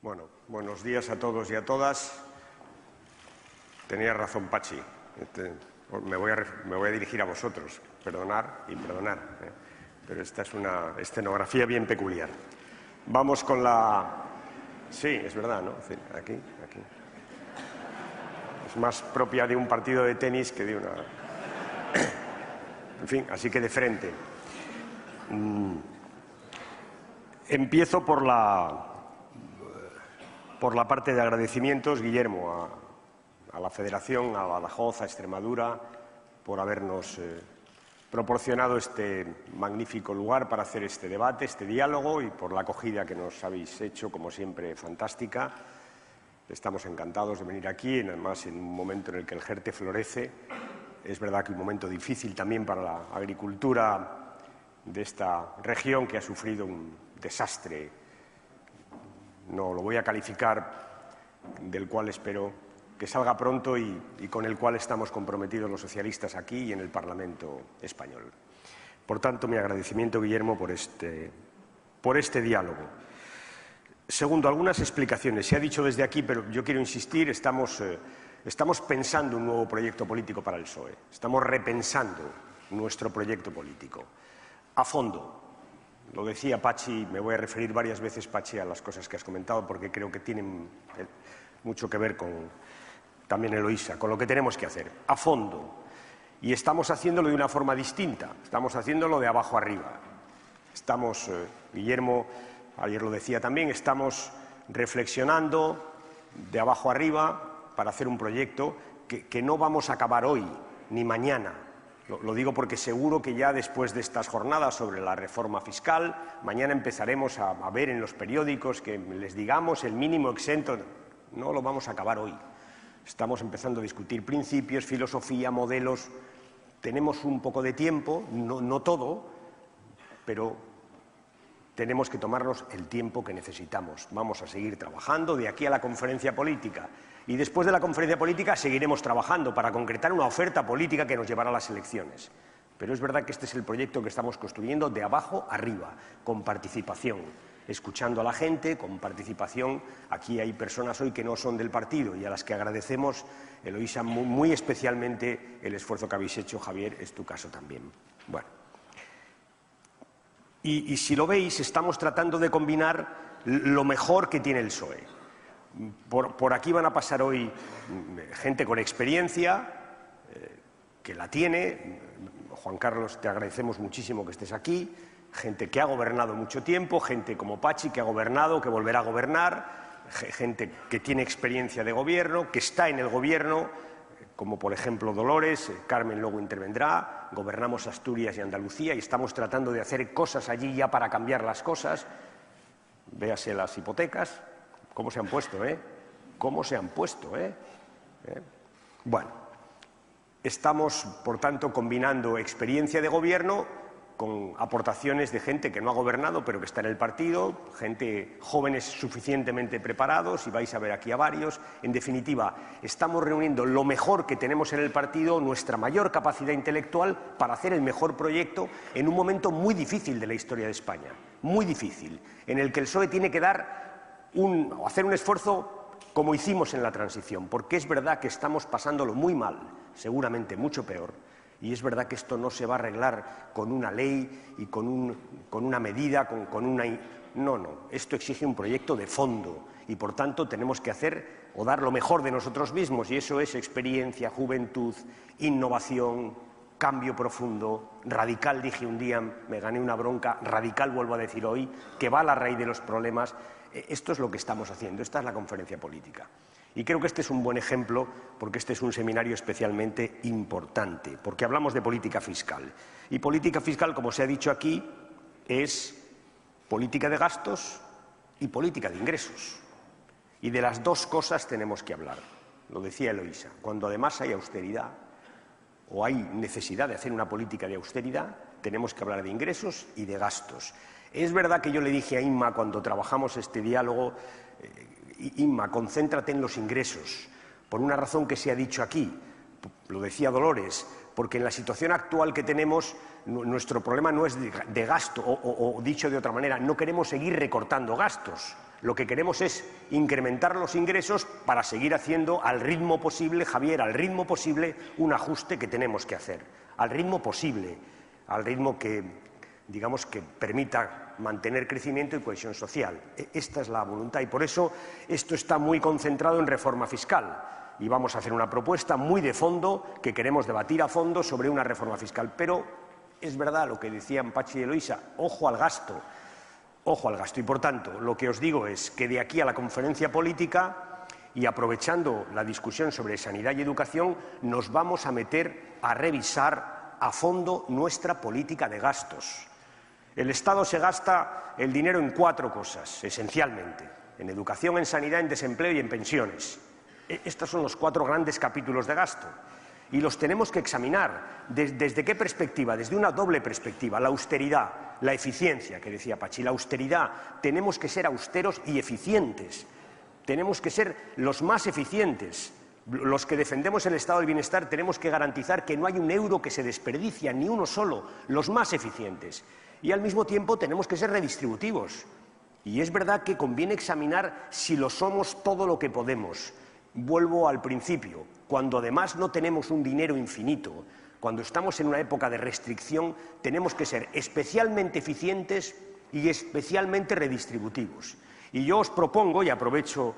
Bueno, buenos días a todos y a todas. Tenía razón Pachi. Me voy a dirigir a vosotros. Perdonar y perdonar. Pero esta es una escenografía bien peculiar. Vamos con la... Sí, es verdad, ¿no? Sí, aquí. Es más propia de un partido de tenis que de una... En fin, así que de frente. Empiezo por la parte de agradecimientos, Guillermo, a la Federación, a Badajoz, a Extremadura, por habernos proporcionado este magnífico lugar para hacer este debate, este diálogo, y por la acogida que nos habéis hecho, como siempre, fantástica. Estamos encantados de venir aquí, además en un momento en el que el Jerte florece. Es verdad que un momento difícil también para la agricultura de esta región, que ha sufrido un desastre, no lo voy a calificar, del cual espero que salga pronto y con el cual estamos comprometidos los socialistas aquí y en el Parlamento español. Por tanto, mi agradecimiento, Guillermo, por este diálogo. Segundo, algunas explicaciones. Se ha dicho desde aquí, pero yo quiero insistir, estamos pensando un nuevo proyecto político para el PSOE. Estamos repensando nuestro proyecto político a fondo. Lo decía Pachi, me voy a referir varias veces, Pachi, a las cosas que has comentado, porque creo que tienen mucho que ver con, también Eloísa, con lo que tenemos que hacer, a fondo. Y estamos haciéndolo de una forma distinta, estamos haciéndolo de abajo arriba. Guillermo, ayer lo decía también, estamos reflexionando de abajo arriba para hacer un proyecto que no vamos a acabar hoy ni mañana. Lo digo porque seguro que ya después de estas jornadas sobre la reforma fiscal, mañana empezaremos a ver en los periódicos que les digamos el mínimo exento. No lo vamos a acabar hoy. Estamos empezando a discutir principios, filosofía, modelos. Tenemos un poco de tiempo, no todo, pero tenemos que tomarnos el tiempo que necesitamos. Vamos a seguir trabajando de aquí a la conferencia política. Y después de la conferencia política seguiremos trabajando para concretar una oferta política que nos llevará a las elecciones. Pero es verdad que este es el proyecto que estamos construyendo de abajo arriba, con participación, escuchando a la gente, con participación. Aquí hay personas hoy que no son del partido y a las que agradecemos, Eloísa, muy especialmente el esfuerzo que habéis hecho. Javier, es tu caso también. Bueno. Y si lo veis, estamos tratando de combinar lo mejor que tiene el PSOE. Por aquí van a pasar hoy gente con experiencia, que la tiene. Juan Carlos, te agradecemos muchísimo que estés aquí. Gente que ha gobernado mucho tiempo, gente como Pachi que ha gobernado, que volverá a gobernar, gente que tiene experiencia de gobierno, que está en el gobierno, como por ejemplo Dolores, Carmen luego intervendrá. Gobernamos Asturias y Andalucía y estamos tratando de hacer cosas allí ya para cambiar las cosas. Véase las hipotecas. ¿Cómo se han puesto, ¿Cómo se han puesto, Bueno, estamos, por tanto, combinando experiencia de gobierno con aportaciones de gente que no ha gobernado, pero que está en el partido, jóvenes suficientemente preparados, y vais a ver aquí a varios. En definitiva, estamos reuniendo lo mejor que tenemos en el partido, nuestra mayor capacidad intelectual, para hacer el mejor proyecto en un momento muy difícil de la historia de España, muy difícil, en el que el PSOE tiene que hacer un esfuerzo como hicimos en la transición, porque es verdad que estamos pasándolo muy mal, seguramente mucho peor, y es verdad que esto no se va a arreglar con una ley y con una medida, No, esto exige un proyecto de fondo y, por tanto, tenemos que hacer o dar lo mejor de nosotros mismos, y eso es experiencia, juventud, innovación, cambio profundo, radical. Dije un día, me gané una bronca, radical vuelvo a decir hoy, que va a la raíz de los problemas. Esto es lo que estamos haciendo, esta es la conferencia política. Y creo que este es un buen ejemplo, porque este es un seminario especialmente importante, porque hablamos de política fiscal. Y política fiscal, como se ha dicho aquí, es política de gastos y política de ingresos. Y de las dos cosas tenemos que hablar. Lo decía Eloísa, cuando además hay austeridad o hay necesidad de hacer una política de austeridad, tenemos que hablar de ingresos y de gastos. Es verdad que yo le dije a Inma cuando trabajamos este diálogo, Inma, concéntrate en los ingresos, por una razón que se ha dicho aquí, lo decía Dolores, porque en la situación actual que tenemos, nuestro problema no es de gasto, o dicho de otra manera, no queremos seguir recortando gastos. Lo que queremos es incrementar los ingresos para seguir haciendo al ritmo posible, Javier, al ritmo posible, un ajuste que tenemos que hacer. Al ritmo posible, al ritmo que, digamos, que permita mantener crecimiento y cohesión social. Esta es la voluntad y por eso esto está muy concentrado en reforma fiscal. Y vamos a hacer una propuesta muy de fondo que queremos debatir a fondo sobre una reforma fiscal. Pero es verdad lo que decían Pachi y Eloísa, ojo al gasto. Ojo al gasto. Y, por tanto, lo que os digo es que de aquí a la conferencia política y aprovechando la discusión sobre sanidad y educación, nos vamos a meter a revisar a fondo nuestra política de gastos. El Estado se gasta el dinero en 4 cosas, esencialmente: en educación, en sanidad, en desempleo y en pensiones. Estos son los 4 grandes capítulos de gasto. Y los tenemos que examinar. ¿Desde qué perspectiva? Desde una doble perspectiva. La austeridad, la eficiencia, que decía Pachi. La austeridad, tenemos que ser austeros y eficientes. Tenemos que ser los más eficientes. Los que defendemos el estado del bienestar tenemos que garantizar que no hay un euro que se desperdicia, ni uno solo, los más eficientes. Y al mismo tiempo tenemos que ser redistributivos. Y es verdad que conviene examinar si lo somos todo lo que podemos. Vuelvo al principio. Cuando además no tenemos un dinero infinito, cuando estamos en una época de restricción, tenemos que ser especialmente eficientes y especialmente redistributivos. Y yo os propongo, y aprovecho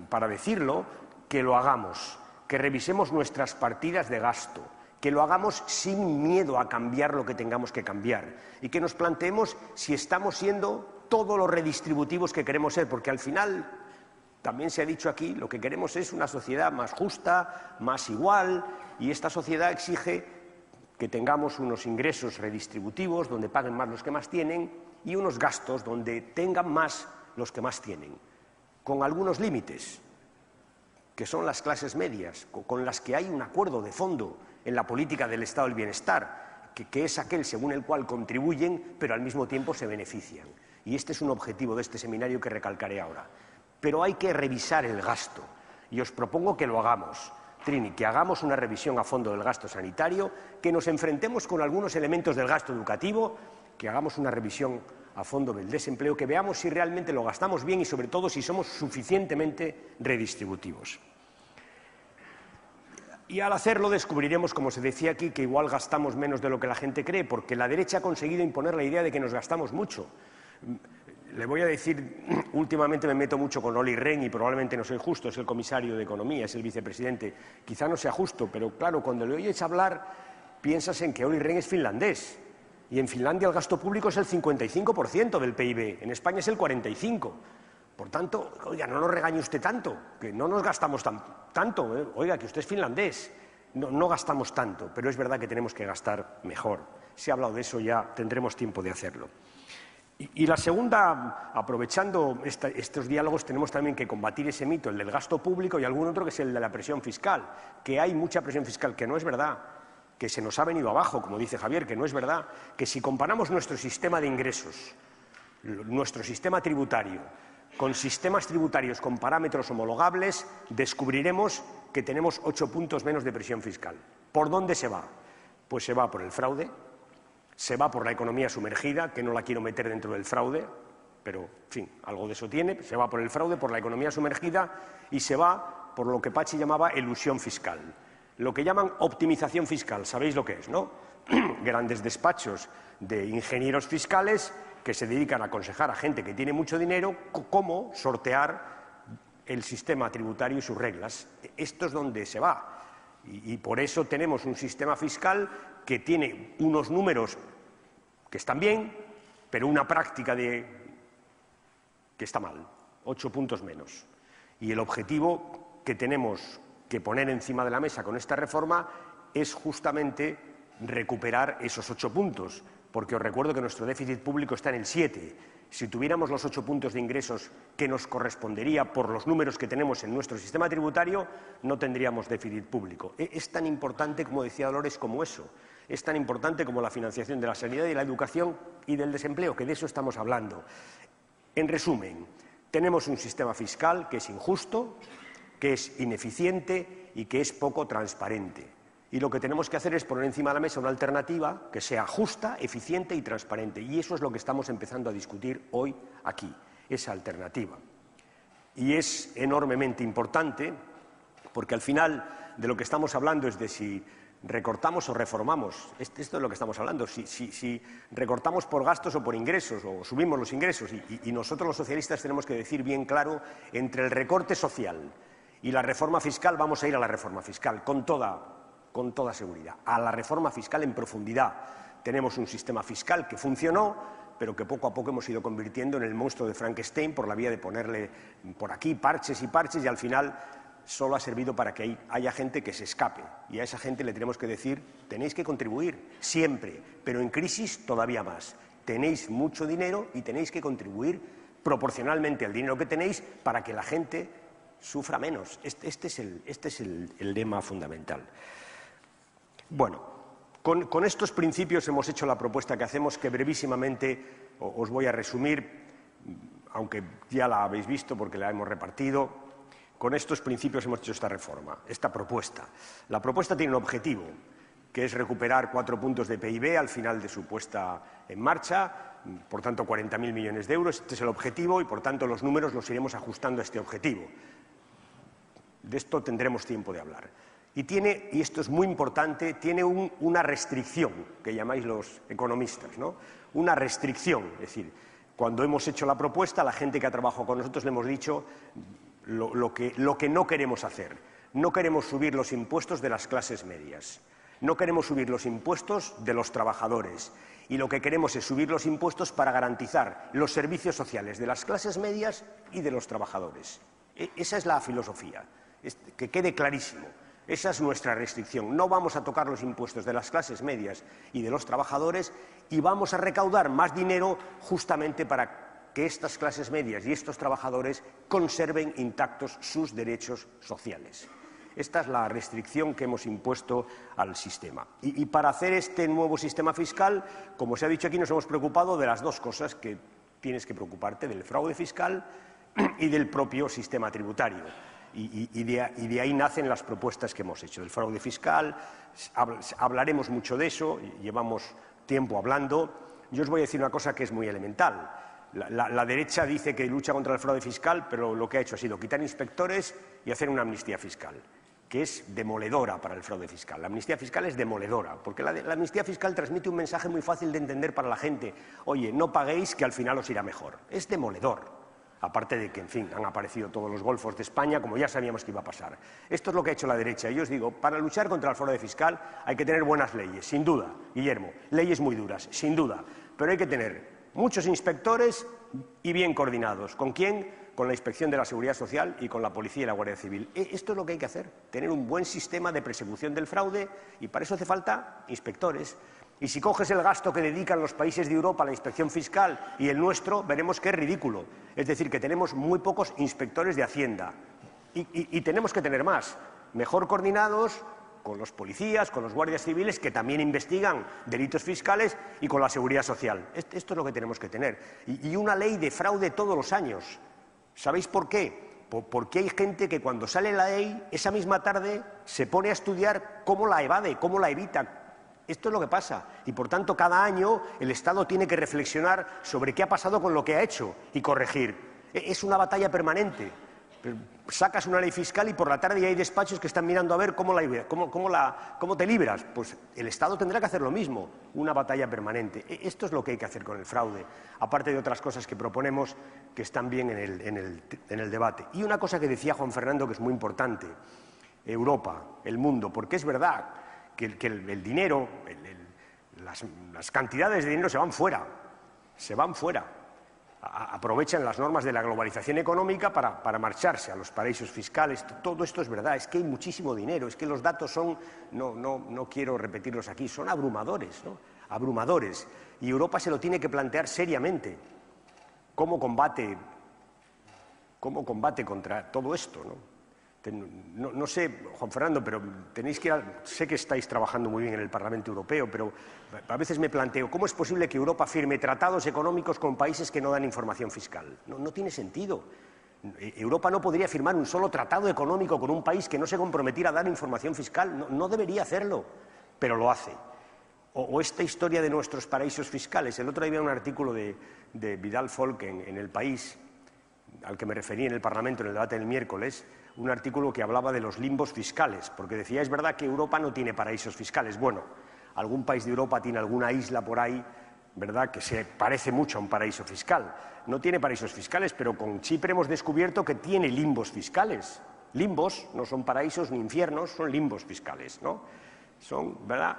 para decirlo, que lo hagamos, que revisemos nuestras partidas de gasto, que lo hagamos sin miedo a cambiar lo que tengamos que cambiar y que nos planteemos si estamos siendo todos los redistributivos que queremos ser, porque al final, también se ha dicho aquí, lo que queremos es una sociedad más justa, más igual, y esta sociedad exige que tengamos unos ingresos redistributivos donde paguen más los que más tienen y unos gastos donde tengan más los que más tienen, con algunos límites, que son las clases medias, con las que hay un acuerdo de fondo en la política del estado del bienestar, que es aquel según el cual contribuyen, pero al mismo tiempo se benefician. Y este es un objetivo de este seminario que recalcaré ahora. Pero hay que revisar el gasto, y os propongo que lo hagamos. Trini, que hagamos una revisión a fondo del gasto sanitario, que nos enfrentemos con algunos elementos del gasto educativo, que hagamos una revisión a fondo del desempleo, que veamos si realmente lo gastamos bien y, sobre todo, si somos suficientemente redistributivos. Y al hacerlo descubriremos, como se decía aquí, que igual gastamos menos de lo que la gente cree, porque la derecha ha conseguido imponer la idea de que nos gastamos mucho. Le voy a decir, últimamente me meto mucho con Olli Rehn y probablemente no soy justo, es el comisario de Economía, es el vicepresidente. Quizá no sea justo, pero claro, cuando le oyes hablar, piensas en que Olli Rehn es finlandés. Y en Finlandia el gasto público es el 55% del PIB, en España es el 45%. Por tanto, oiga, no nos regañe usted tanto, que no nos gastamos tanto, ¿eh? Oiga, que usted es finlandés, no gastamos tanto, pero es verdad que tenemos que gastar mejor. Se ha hablado de eso, ya tendremos tiempo de hacerlo. Y la segunda, aprovechando estos diálogos, tenemos también que combatir ese mito, el del gasto público, y algún otro que es el de la presión fiscal, que hay mucha presión fiscal, que no es verdad, que se nos ha venido abajo, como dice Javier, que no es verdad, que si comparamos nuestro sistema de ingresos, nuestro sistema tributario, con sistemas tributarios con parámetros homologables, descubriremos que tenemos 8 puntos menos de presión fiscal. ¿Por dónde se va? Pues se va por el fraude, se va por la economía sumergida, que no la quiero meter dentro del fraude, pero, en fin, algo de eso tiene. Se va por el fraude, por la economía sumergida y se va por lo que Pachi llamaba elusión fiscal. Lo que llaman optimización fiscal, ¿sabéis lo que es, no? Grandes despachos de ingenieros fiscales que se dedican a aconsejar a gente que tiene mucho dinero cómo sortear el sistema tributario y sus reglas. Esto es donde se va. Y por eso tenemos un sistema fiscal que tiene unos números que están bien, pero una práctica que está mal, 8 puntos menos. Y el objetivo que tenemos que poner encima de la mesa con esta reforma es justamente recuperar esos 8 puntos, porque os recuerdo que nuestro déficit público está en el 7. Si tuviéramos los 8 puntos de ingresos que nos correspondería por los números que tenemos en nuestro sistema tributario, no tendríamos déficit público. Es tan importante, como decía Dolores, como eso. Es tan importante como la financiación de la sanidad y la educación y del desempleo, que de eso estamos hablando. En resumen, tenemos un sistema fiscal que es injusto, que es ineficiente y que es poco transparente. Y lo que tenemos que hacer es poner encima de la mesa una alternativa que sea justa, eficiente y transparente. Y eso es lo que estamos empezando a discutir hoy aquí, esa alternativa. y es enormemente importante porque al final de lo que estamos hablando es de si recortamos o reformamos. Esto es de lo que estamos hablando, si recortamos por gastos o por ingresos, o subimos los ingresos, y nosotros los socialistas tenemos que decir bien claro, entre el recorte social y la reforma fiscal vamos a ir a la reforma fiscal, con toda seguridad, a la reforma fiscal en profundidad. Tenemos un sistema fiscal que funcionó, pero que poco a poco hemos ido convirtiendo en el monstruo de Frankenstein por la vía de ponerle por aquí parches y al final solo ha servido para que haya gente que se escape. Y a esa gente le tenemos que decir, tenéis que contribuir, siempre, pero en crisis todavía más. Tenéis mucho dinero y tenéis que contribuir proporcionalmente al dinero que tenéis para que la gente sufra menos. Este es el lema fundamental. Bueno, con estos principios hemos hecho la propuesta que hacemos, que brevísimamente os voy a resumir, aunque ya la habéis visto porque la hemos repartido. Con estos principios hemos hecho esta reforma, esta propuesta. La propuesta tiene un objetivo, que es recuperar 4 puntos de PIB al final de su puesta en marcha, por tanto 40.000 millones de euros. Este es el objetivo y, por tanto, los números los iremos ajustando a este objetivo. De esto tendremos tiempo de hablar. Y esto es muy importante, tiene una restricción, que llamáis los economistas, ¿no? Una restricción, es decir, cuando hemos hecho la propuesta, la gente que ha trabajado con nosotros le hemos dicho lo que no queremos hacer. No queremos subir los impuestos de las clases medias, no queremos subir los impuestos de los trabajadores, y lo que queremos es subir los impuestos para garantizar los servicios sociales de las clases medias y de los trabajadores. Esa es la filosofía, que quede clarísimo. Esa es nuestra restricción. No vamos a tocar los impuestos de las clases medias y de los trabajadores, y vamos a recaudar más dinero justamente para que estas clases medias y estos trabajadores conserven intactos sus derechos sociales. Esta es la restricción que hemos impuesto al sistema. Y para hacer este nuevo sistema fiscal, como se ha dicho aquí, nos hemos preocupado de las dos cosas que tienes que preocuparte, del fraude fiscal y del propio sistema tributario. Y de ahí nacen las propuestas que hemos hecho. Del fraude fiscal, hablaremos mucho de eso, llevamos tiempo hablando. Yo os voy a decir una cosa que es muy elemental. La derecha dice que lucha contra el fraude fiscal, pero lo que ha hecho ha sido quitar inspectores y hacer una amnistía fiscal, que es demoledora para el fraude fiscal. La amnistía fiscal es demoledora, porque la amnistía fiscal transmite un mensaje muy fácil de entender para la gente. Oye, no paguéis, que al final os irá mejor. Es demoledor. Aparte de que, en fin, han aparecido todos los golfos de España, como ya sabíamos que iba a pasar. Esto es lo que ha hecho la derecha. Y yo os digo, para luchar contra el fraude fiscal hay que tener buenas leyes, sin duda, Guillermo. Leyes muy duras, sin duda. Pero hay que tener muchos inspectores y bien coordinados. ¿Con quién? Con la Inspección de la Seguridad Social y con la Policía y la Guardia Civil. Esto es lo que hay que hacer, tener un buen sistema de persecución del fraude, y para eso hace falta inspectores. Y si coges el gasto que dedican los países de Europa a la inspección fiscal y el nuestro, veremos que es ridículo. Es decir, que tenemos muy pocos inspectores de Hacienda. Y tenemos que tener más, mejor coordinados con los policías, con los guardias civiles, que también investigan delitos fiscales, y con la seguridad social. Esto es lo que tenemos que tener. Y una ley de fraude todos los años. ¿Sabéis por qué? Porque hay gente que cuando sale la ley, esa misma tarde se pone a estudiar cómo la evade, cómo la evita. Esto es lo que pasa, y por tanto cada año el Estado tiene que reflexionar sobre qué ha pasado con lo que ha hecho y corregir. Es una batalla permanente. Sacas una ley fiscal y por la tarde ya hay despachos que están mirando a ver cómo te libras. Pues el Estado tendrá que hacer lo mismo, una batalla permanente. Esto es lo que hay que hacer con el fraude, aparte de otras cosas que proponemos que están bien en el debate. Y una cosa que decía Juan Fernando que es muy importante, Europa, el mundo, porque es verdad que el dinero, las cantidades de dinero se van fuera, aprovechan las normas de la globalización económica para marcharse a los paraísos fiscales. Todo esto es verdad, es que hay muchísimo dinero, es que los datos son, no quiero repetirlos aquí, son abrumadores, ¿no? Abrumadores, y Europa se lo tiene que plantear seriamente, cómo combate contra todo esto, ¿no? No sé, Juan Fernando, pero tenéis que sé que estáis trabajando muy bien en el Parlamento Europeo, pero a veces me planteo, ¿cómo es posible que Europa firme tratados económicos con países que no dan información fiscal? No tiene sentido. Europa no podría firmar un solo tratado económico con un país que no se comprometiera a dar información fiscal. No debería hacerlo, pero lo hace. O esta historia de nuestros paraísos fiscales. El otro día había un artículo de Vidal Folk en El País, al que me referí en el Parlamento en el debate del miércoles, un artículo que hablaba de los limbos fiscales, porque decía, es verdad que Europa no tiene paraísos fiscales. Bueno, algún país de Europa tiene alguna isla por ahí, ¿verdad?, que se parece mucho a un paraíso fiscal. No tiene paraísos fiscales, pero con Chipre hemos descubierto que tiene limbos fiscales. Limbos no son paraísos ni infiernos, son limbos fiscales, ¿no? Son, ¿verdad?,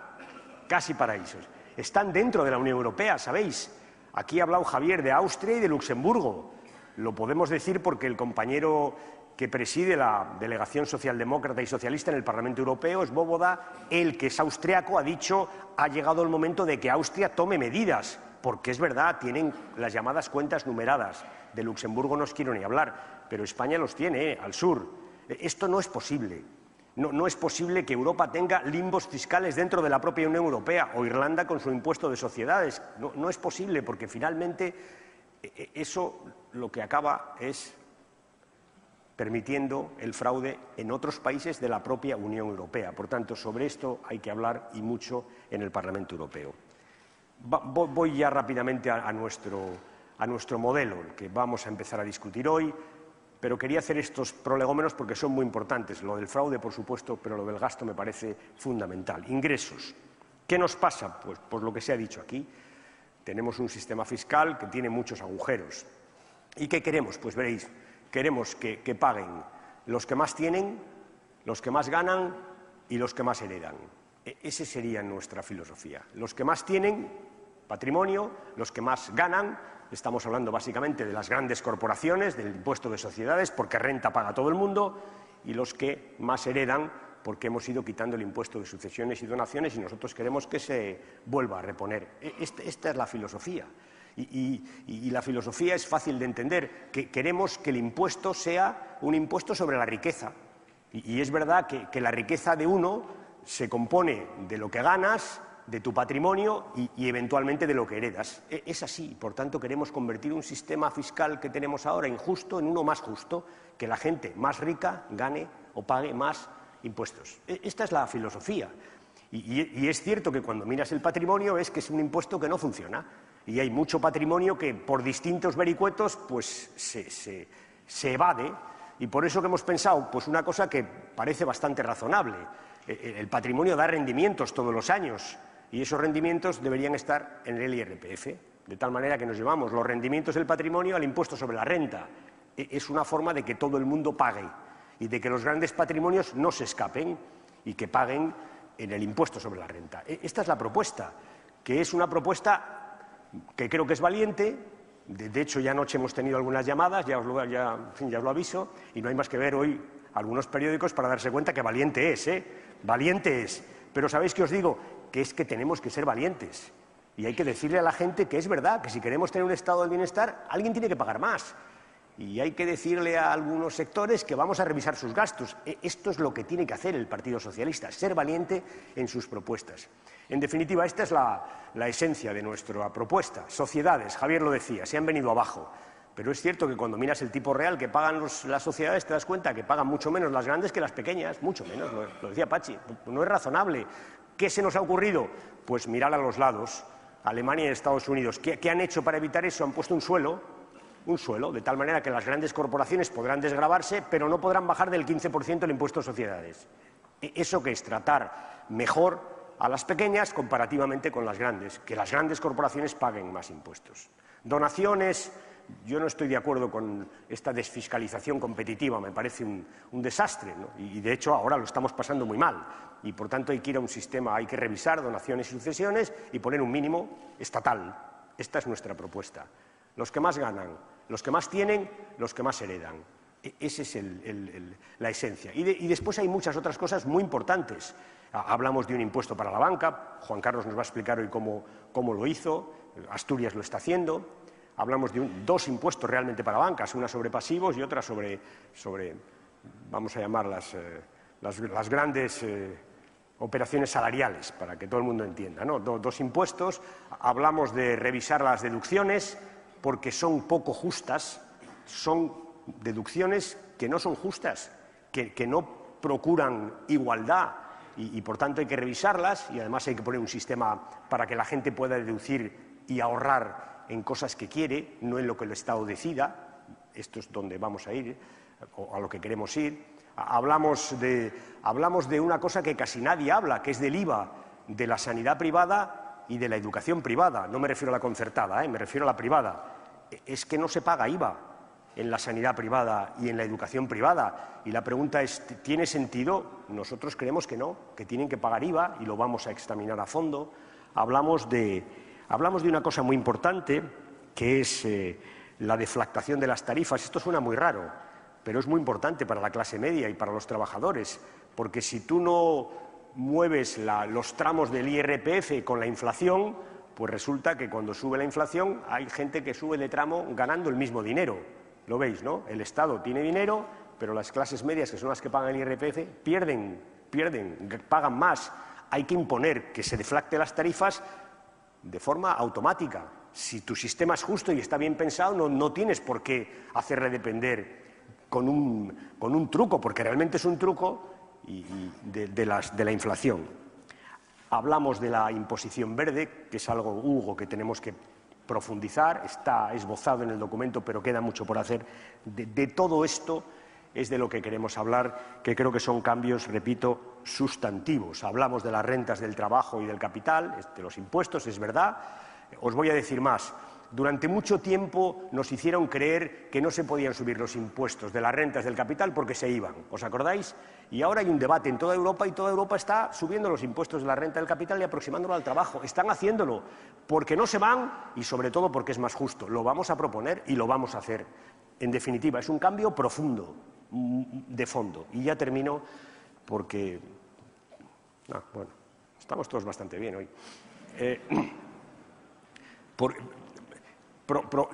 casi paraísos. Están dentro de la Unión Europea, ¿sabéis? Aquí ha hablado Javier de Austria y de Luxemburgo. Lo podemos decir porque el compañero que preside la delegación socialdemócrata y socialista en el Parlamento Europeo, Svoboda, el que es austriaco, ha dicho, ha llegado el momento de que Austria tome medidas, porque es verdad, tienen las llamadas cuentas numeradas. De Luxemburgo no os quiero ni hablar, pero España los tiene, al sur. Esto no es posible. No es posible que Europa tenga limbos fiscales dentro de la propia Unión Europea, o Irlanda con su impuesto de sociedades. No es posible, porque finalmente eso lo que acaba es permitiendo el fraude en otros países de la propia Unión Europea. Por tanto, sobre esto hay que hablar y mucho en el Parlamento Europeo. Voy ya rápidamente a nuestro modelo, el que vamos a empezar a discutir hoy, pero quería hacer estos prolegómenos porque son muy importantes. Lo del fraude, por supuesto, pero lo del gasto me parece fundamental. Ingresos. ¿Qué nos pasa? Pues lo que se ha dicho aquí. Tenemos un sistema fiscal que tiene muchos agujeros. ¿Y qué queremos? Pues veréis, queremos que paguen los que más tienen, los que más ganan y los que más heredan. Esa sería nuestra filosofía. Los que más tienen patrimonio, los que más ganan. Estamos hablando básicamente de las grandes corporaciones, del impuesto de sociedades, porque renta paga todo el mundo, y los que más heredan, porque hemos ido quitando el impuesto de sucesiones y donaciones y nosotros queremos que se vuelva a reponer. Esta es la filosofía. Y la filosofía es fácil de entender, que queremos que el impuesto sea un impuesto sobre la riqueza. Y es verdad que la riqueza de uno se compone de lo que ganas, de tu patrimonio y eventualmente de lo que heredas. Es así. Por tanto, queremos convertir un sistema fiscal que tenemos ahora injusto en uno más justo, que la gente más rica gane o pague más impuestos. Esta es la filosofía. Y es cierto que cuando miras el patrimonio ves que es un impuesto que no funciona. Y hay mucho patrimonio que por distintos vericuetos pues, se evade. Y por eso que hemos pensado pues una cosa que parece bastante razonable. El patrimonio da rendimientos todos los años. Y esos rendimientos deberían estar en el IRPF, de tal manera que nos llevamos los rendimientos del patrimonio al impuesto sobre la renta. Es una forma de que todo el mundo pague y de que los grandes patrimonios no se escapen y que paguen en el impuesto sobre la renta. Esta es la propuesta, que es una propuesta que creo que es valiente. De hecho, ya anoche hemos tenido algunas llamadas, ya os lo aviso, y no hay más que ver hoy algunos periódicos para darse cuenta que valiente es, valiente es. Pero ¿sabéis qué os digo? Que es que tenemos que ser valientes y hay que decirle a la gente que es verdad, que si queremos tener un estado del bienestar, alguien tiene que pagar más y hay que decirle a algunos sectores que vamos a revisar sus gastos. Esto es lo que tiene que hacer el Partido Socialista, ser valiente en sus propuestas. En definitiva, esta es la esencia de nuestra propuesta. Sociedades, Javier lo decía, se han venido abajo, pero es cierto que cuando miras el tipo real que pagan las sociedades te das cuenta que pagan mucho menos las grandes que las pequeñas, mucho menos, lo decía Pachi, no es razonable. ¿Qué se nos ha ocurrido? Pues mirar a los lados, Alemania y Estados Unidos. ¿Qué han hecho para evitar eso? Han puesto un suelo, de tal manera que las grandes corporaciones podrán desgravarse, pero no podrán bajar del 15% el impuesto de sociedades. ¿Eso qué es? Tratar mejor a las pequeñas comparativamente con las grandes, que las grandes corporaciones paguen más impuestos. Donaciones. Yo no estoy de acuerdo con esta desfiscalización competitiva, me parece un desastre, ¿no? Y de hecho ahora lo estamos pasando muy mal y por tanto hay que ir a un sistema, hay que revisar donaciones y sucesiones y poner un mínimo estatal. Esta es nuestra propuesta. Los que más ganan, los que más tienen, los que más heredan. Esa es la esencia. Y después hay muchas otras cosas muy importantes. Hablamos de un impuesto para la banca, Juan Carlos nos va a explicar hoy cómo lo hizo, Asturias lo está haciendo. Hablamos de dos impuestos realmente para bancas, una sobre pasivos y otra sobre vamos a llamarlas, las grandes operaciones salariales, para que todo el mundo entienda, ¿no? Dos impuestos. Hablamos de revisar las deducciones, porque son poco justas, son deducciones que no son justas, que no procuran igualdad y por tanto hay que revisarlas y además hay que poner un sistema para que la gente pueda deducir y ahorrar en cosas que quiere, no en lo que el Estado decida. esto es donde vamos a ir, o a lo que queremos ir. Hablamos de una cosa que casi nadie habla, que es del IVA de la sanidad privada y de la educación privada. No me refiero a la concertada, me refiero a la privada. Es que no se paga IVA en la sanidad privada y en la educación privada. Y la pregunta es, ¿tiene sentido? Nosotros creemos que no, que tienen que pagar IVA y lo vamos a examinar a fondo. Hablamos de una cosa muy importante, que es la deflactación de las tarifas. Esto suena muy raro, pero es muy importante para la clase media y para los trabajadores, porque si tú no mueves los tramos del IRPF con la inflación, pues resulta que cuando sube la inflación hay gente que sube de tramo ganando el mismo dinero. Lo veis, ¿no? El Estado tiene dinero, pero las clases medias, que son las que pagan el IRPF, pierden, pagan más. Hay que imponer que se deflacten las tarifas de forma automática. Si tu sistema es justo y está bien pensado, no tienes por qué hacerle depender con un truco, porque realmente es un truco de la inflación. Hablamos de la imposición verde, que es algo, Hugo, que tenemos que profundizar, está esbozado en el documento, pero queda mucho por hacer. De todo esto es de lo que queremos hablar, que creo que son cambios, repito, sustantivos. Hablamos de las rentas del trabajo y del capital, de los impuestos, es verdad. Os voy a decir más. Durante mucho tiempo nos hicieron creer que no se podían subir los impuestos de las rentas del capital porque se iban. ¿Os acordáis? Y ahora hay un debate en toda Europa y toda Europa está subiendo los impuestos de la renta del capital y aproximándolo al trabajo. Están haciéndolo porque no se van y sobre todo porque es más justo. Lo vamos a proponer y lo vamos a hacer. En definitiva, es un cambio profundo, de fondo. Y ya termino porque... bueno, estamos todos bastante bien hoy.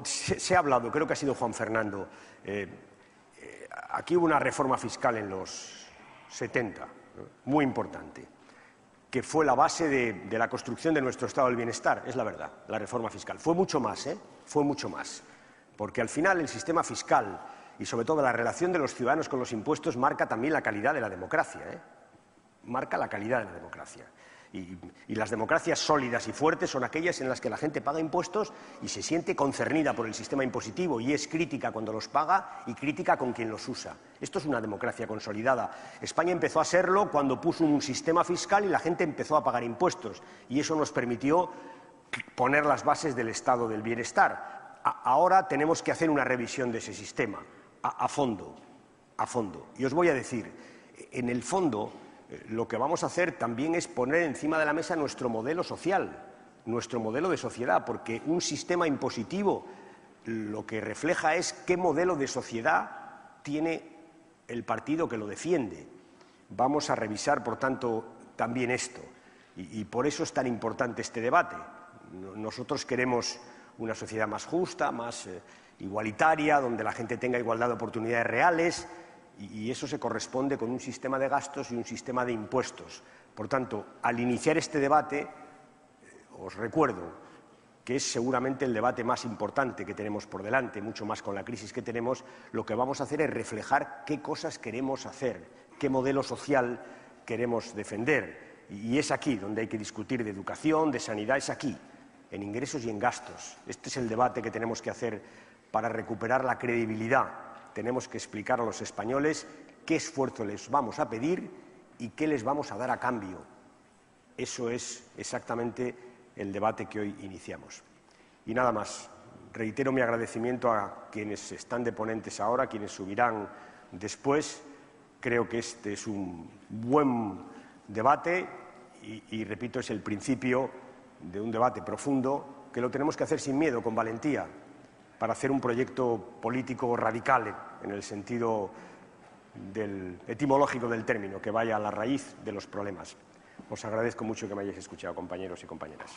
Se ha hablado, creo que ha sido Juan Fernando, aquí hubo una reforma fiscal en los 70, ¿no? Muy importante, que fue la base de la construcción de nuestro estado del bienestar, es la verdad, la reforma fiscal. Fue mucho más, porque al final el sistema fiscal y sobre todo la relación de los ciudadanos con los impuestos marca también la calidad de la democracia, marca la calidad de la democracia. Y las democracias sólidas y fuertes son aquellas en las que la gente paga impuestos y se siente concernida por el sistema impositivo y es crítica cuando los paga y crítica con quien los usa. Esto es una democracia consolidada. España empezó a serlo cuando puso un sistema fiscal y la gente empezó a pagar impuestos y eso nos permitió poner las bases del estado del bienestar. Ahora tenemos que hacer una revisión de ese sistema a fondo. Y os voy a decir, en el fondo, lo que vamos a hacer también es poner encima de la mesa nuestro modelo social, nuestro modelo de sociedad, porque un sistema impositivo lo que refleja es qué modelo de sociedad tiene el partido que lo defiende. Vamos a revisar, por tanto, también esto. Y por eso es tan importante este debate. Nosotros queremos una sociedad más justa, más igualitaria, donde la gente tenga igualdad de oportunidades reales, y eso se corresponde con un sistema de gastos y un sistema de impuestos. Por tanto, al iniciar este debate, os recuerdo que es seguramente el debate más importante que tenemos por delante, mucho más con la crisis que tenemos. Lo que vamos a hacer es reflejar qué cosas queremos hacer, qué modelo social queremos defender. Y es aquí donde hay que discutir de educación, de sanidad, es aquí, en ingresos y en gastos. Este es el debate que tenemos que hacer para recuperar la credibilidad. Tenemos que explicar a los españoles qué esfuerzo les vamos a pedir y qué les vamos a dar a cambio. Eso es exactamente el debate que hoy iniciamos. Y nada más. Reitero mi agradecimiento a quienes están de ponentes ahora, quienes subirán después. Creo que este es un buen debate y repito, es el principio de un debate profundo que lo tenemos que hacer sin miedo, con valentía, para hacer un proyecto político radical en el sentido etimológico del término, que vaya a la raíz de los problemas. Os agradezco mucho que me hayáis escuchado, compañeros y compañeras.